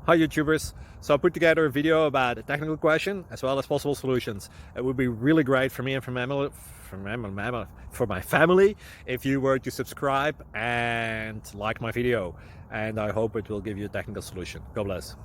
Hi YouTubers. So I put together a video about a technical question as well as possible solutions. It would be really great for me and for my family if you were to subscribe and like my video, and I hope it will give you a technical solution. God bless.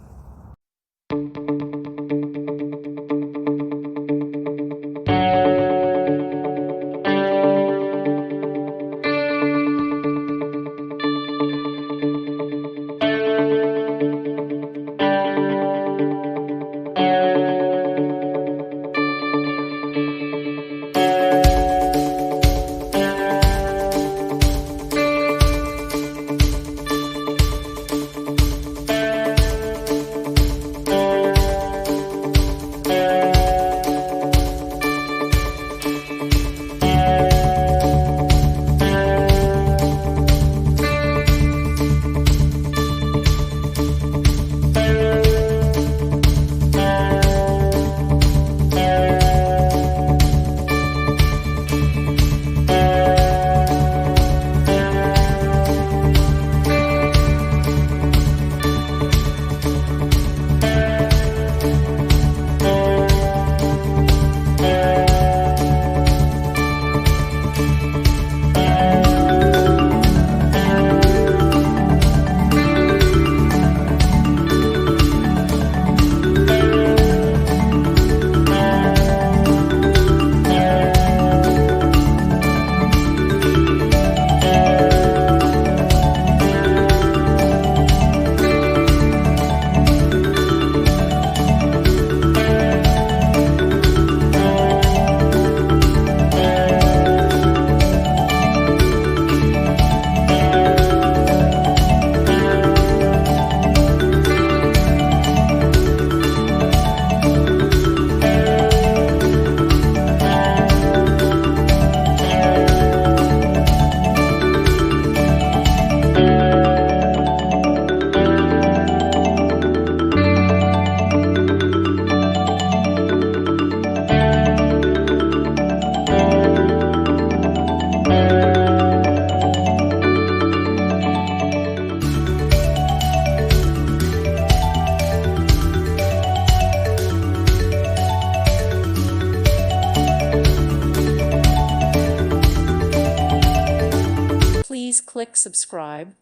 Please click subscribe.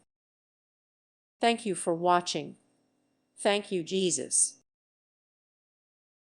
Thank you for watching. Thank you, Jesus.